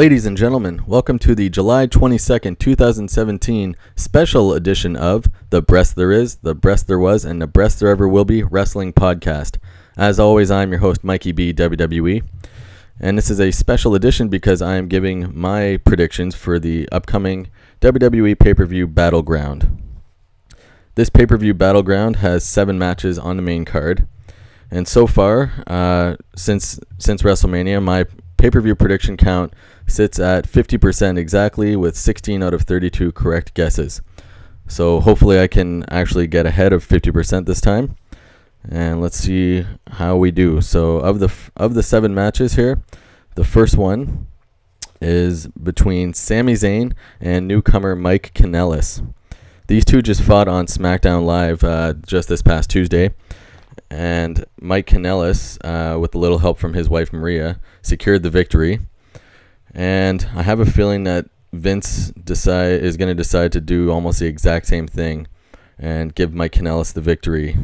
Ladies and gentlemen, welcome to the July 22nd, 2017 special edition of The Breast There Is, The Breast There Was, and The Breast There Ever Will Be Wrestling Podcast. As always, I'm your host, Mikey B, WWE. And this is a special edition because I am giving my predictions for the upcoming WWE pay-per-view Battleground. This pay-per-view Battleground has 7 matches on the main card. And so far, since WrestleMania, my pay-per-view prediction count sits at 50% exactly, with 16 out of 32 correct guesses. So hopefully I can actually get ahead of 50% this time. And let's see how we do. So of the 7 matches here, the first one is between Sami Zayn and newcomer Mike Kanellis. These two just fought on SmackDown Live just this past Tuesday. And Mike Kanellis, with a little help from his wife Maria, secured the victory. And I have a feeling that Vince is going to decide to do almost the exact same thing and give Mike Kanellis the victory.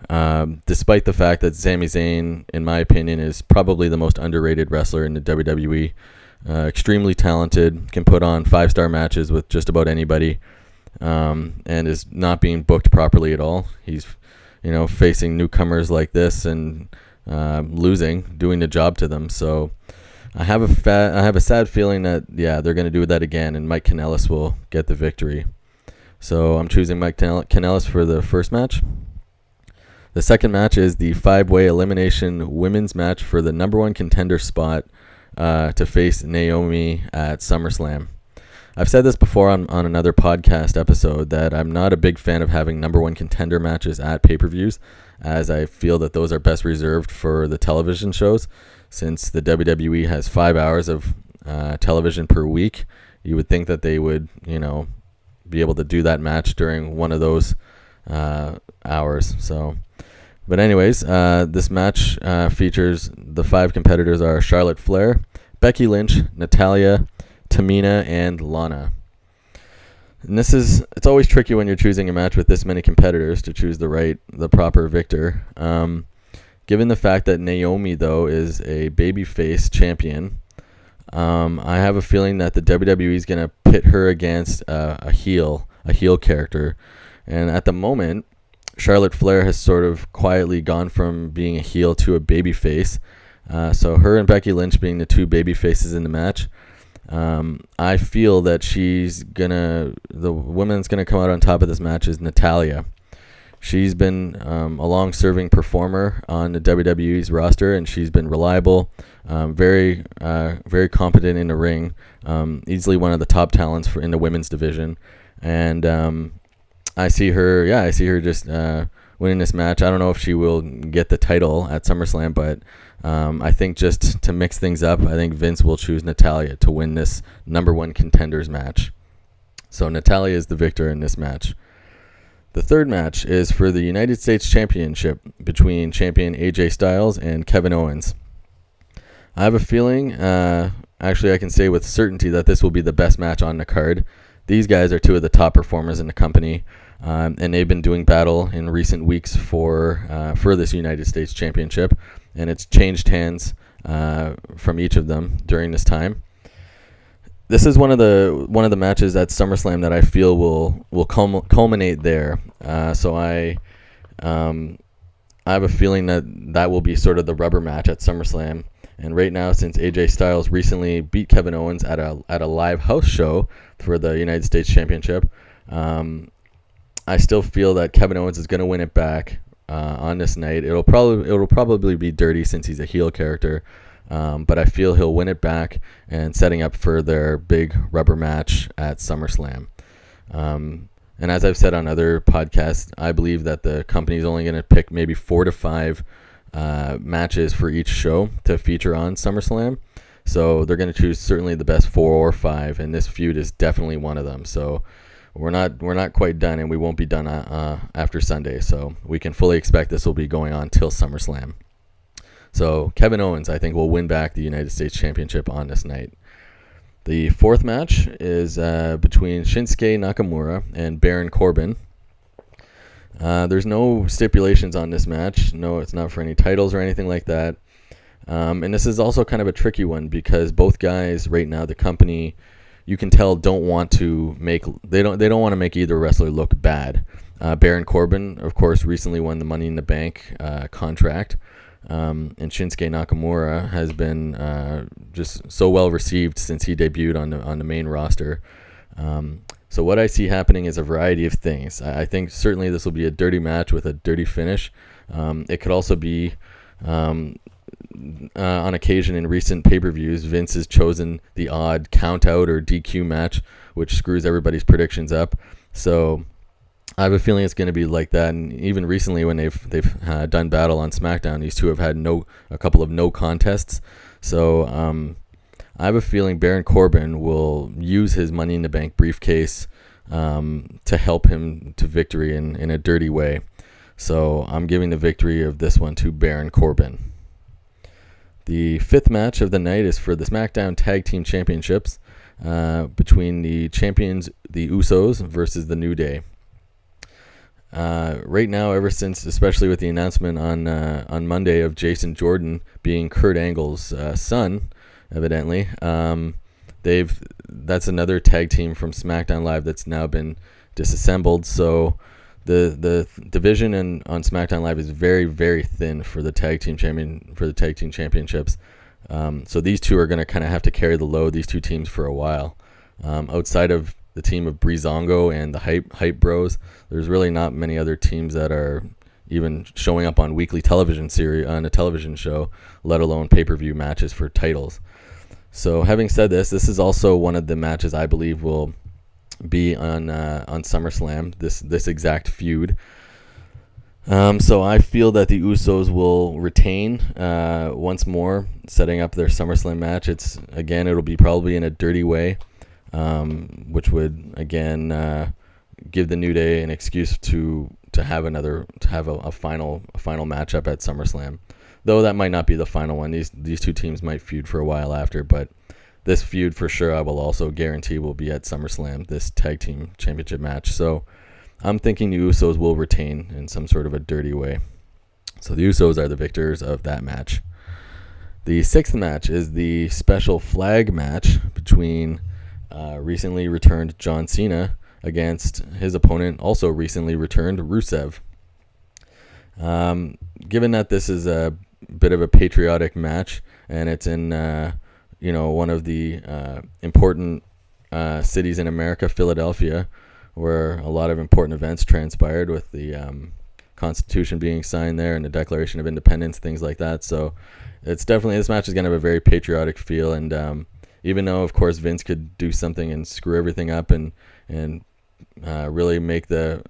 Despite the fact that Sami Zayn, in my opinion, is probably the most underrated wrestler in the WWE. Extremely talented, can put on 5-star matches with just about anybody, and is not being booked properly at all. He's facing newcomers like this and losing, doing the job to them. So I have a sad feeling that they're going to do that again, and Mike Kanellis will get the victory. So I'm choosing Mike Kanellis for the first match. The second match is the 5-way elimination women's match for the number 1 contender spot to face Naomi at SummerSlam. I've said this before on another podcast episode that I'm not a big fan of having number 1 contender matches at pay-per-views, as I feel that those are best reserved for the television shows. Since the WWE has 5 hours of television per week, you would think that they would, be able to do that match during one of those hours. But anyways, this match features the 5 competitors are Charlotte Flair, Becky Lynch, Natalya, Tamina, and Lana. And it's always tricky when you're choosing a match with this many competitors to choose the proper victor. Given the fact that Naomi, though, is a babyface champion, I have a feeling that the WWE is going to pit her against a heel character. And at the moment, Charlotte Flair has sort of quietly gone from being a heel to a babyface. So her and Becky Lynch being the 2 babyfaces in the match, I feel that the woman that's gonna come out on top of this match is Natalya. She's been a long-serving performer on the WWE's roster, and she's been reliable, very competent in the ring, easily one of the top talents in the women's division. And I see her just winning this match. I don't know if she will get the title at SummerSlam, but I think just to mix things up, I think Vince will choose Natalya to win this number 1 contenders match. So Natalya is the victor in this match. The third match is for the United States Championship between champion AJ Styles and Kevin Owens. I have a feeling, actually I can say with certainty, that this will be the best match on the card. These guys are 2 of the top performers in the company, and they've been doing battle in recent weeks for this United States Championship, and it's changed hands from each of them during this time. This is one of the matches at SummerSlam that I feel will culminate there. So I have a feeling that will be sort of the rubber match at SummerSlam. And right now, since AJ Styles recently beat Kevin Owens at a live house show for the United States Championship, I still feel that Kevin Owens is going to win it back on this night. It'll probably be dirty since he's a heel character. But I feel he'll win it back and setting up for their big rubber match at SummerSlam. And as I've said on other podcasts, I believe that the company is only going to pick maybe 4 to 5 matches for each show to feature on SummerSlam. So they're going to choose certainly the best 4 or 5, and this feud is definitely one of them. So we're not quite done, and we won't be done after Sunday. So we can fully expect this will be going on till SummerSlam. So Kevin Owens, I think, will win back the United States Championship on this night. The fourth match is between Shinsuke Nakamura and Baron Corbin. There's no stipulations on this match. No, it's not for any titles or anything like that. And this is also kind of a tricky one because both guys right now, the company, you can tell, don't want to make either wrestler look bad. Baron Corbin, of course, recently won the Money in the Bank contract, and Shinsuke Nakamura has been just so well received since he debuted on the main roster. So what I see happening is a variety of things. I think certainly this will be a dirty match with a dirty finish. It could also be, on occasion in recent pay-per-views, Vince has chosen the odd count-out or DQ match, which screws everybody's predictions up. So I have a feeling it's going to be like that. And even recently when they've done battle on SmackDown, these two have had a couple of no contests. So I have a feeling Baron Corbin will use his Money in the Bank briefcase to help him to victory in a dirty way. So I'm giving the victory of this one to Baron Corbin. The fifth match of the night is for the SmackDown Tag Team Championships between the champions, the Usos, versus the New Day. Right now, ever since, especially with the announcement on Monday of Jason Jordan being Kurt Angle's son, evidently, that's another tag team from SmackDown Live that's now been disassembled. So the division on SmackDown Live is very, very thin for the tag team championships. So these two are going to kind of have to carry the load, these two teams, for a while. Outside of the team of Breezango and the Hype Bros, there's really not many other teams that are even showing up on weekly television series on a television show, let alone pay-per-view matches for titles. So having said this is also one of the matches I believe will be on SummerSlam, this exact feud. So I feel that the Usos will retain once more, setting up their SummerSlam match. It'll be probably in a dirty way, which would again give the New Day an excuse to have a final matchup at SummerSlam. Though that might not be the final one. These two teams might feud for a while after, but this feud for sure I will also guarantee will be at SummerSlam, this tag team championship match. So I'm thinking the Usos will retain in some sort of a dirty way. So the Usos are the victors of that match. The sixth match is the special flag match between recently returned John Cena against his opponent, also recently returned Rusev. Given that this is a bit of a patriotic match and it's in one of the important cities in America, Philadelphia, where a lot of important events transpired with the Constitution being signed there and the Declaration of Independence, things like that. So this match is going to have a very patriotic feel. And even though, of course, Vince could do something and screw everything up and really make the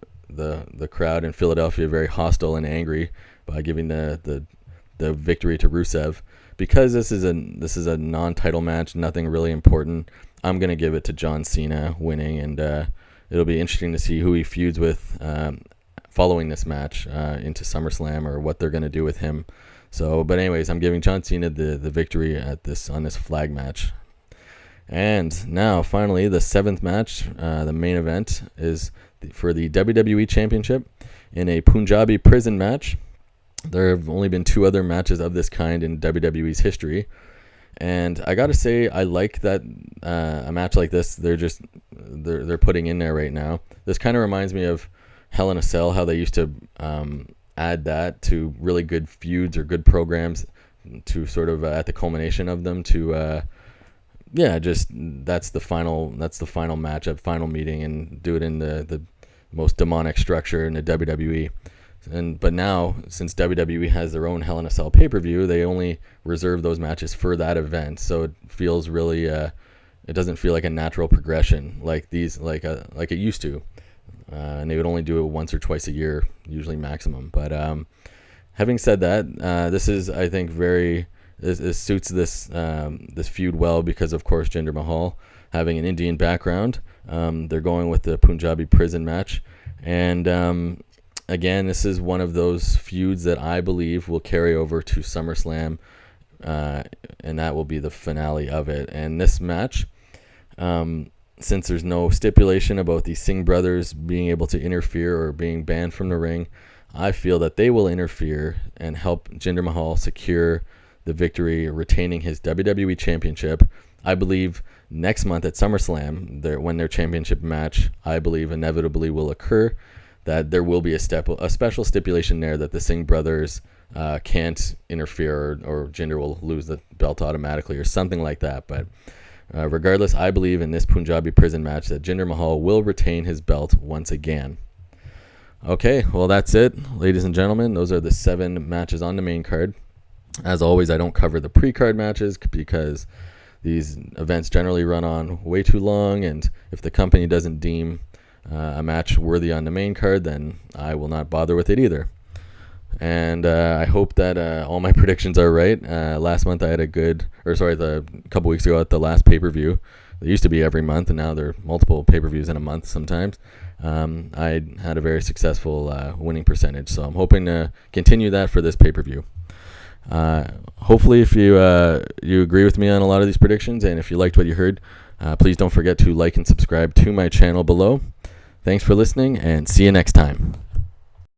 crowd in Philadelphia very hostile and angry by giving the victory to Rusev, because this is a non-title match, nothing really important, I'm going to give it to John Cena winning, and it'll be interesting to see who he feuds with following this match into SummerSlam, or what they're going to do with him. So, but anyways, I'm giving John Cena the victory on this flag match. And now, finally, the seventh match, the main event, is for the WWE Championship in a Punjabi prison match. There have only been two other matches of this kind in WWE's history. And I got to say, I like that a match like this, they're putting in there right now. This kind of reminds me of Hell in a Cell, how they used to add that to really good feuds or good programs to sort of at the culmination of them to that's the final matchup, final meeting, and do it in the most demonic structure in the WWE. But now, since WWE has their own Hell in a Cell pay-per-view, they only reserve those matches for that event. So it feels really, it doesn't feel like a natural progression like it used to. And they would only do it once or twice a year, usually maximum. But having said that, this is, I think, this suits this feud well because, of course, Jinder Mahal having an Indian background. They're going with the Punjabi prison match, and again, this is one of those feuds that I believe will carry over to SummerSlam, and that will be the finale of it. And this match, since there's no stipulation about the Singh brothers being able to interfere or being banned from the ring, I feel that they will interfere and help Jinder Mahal secure the victory, retaining his WWE Championship. I believe next month at SummerSlam, when their championship match, I believe inevitably will occur, that there will be a special stipulation there that the Singh brothers can't interfere, or Jinder will lose the belt automatically or something like that. But regardless, I believe in this Punjabi prison match that Jinder Mahal will retain his belt once again. Okay, well, that's it, ladies and gentlemen. Those are the 7 matches on the main card. As always, I don't cover the pre-card matches because these events generally run on way too long, and if the company doesn't deem a match worthy on the main card, then I will not bother with it either. And I hope that all my predictions are right. Last month I had a couple weeks ago at the last pay-per-view. They used to be every month, and now there are multiple pay-per-views in a month sometimes. I had a very successful winning percentage, so I'm hoping to continue that for this pay-per-view. Hopefully, if you agree with me on a lot of these predictions, and if you liked what you heard, please don't forget to like and subscribe to my channel below. Thanks for listening, and see you next time.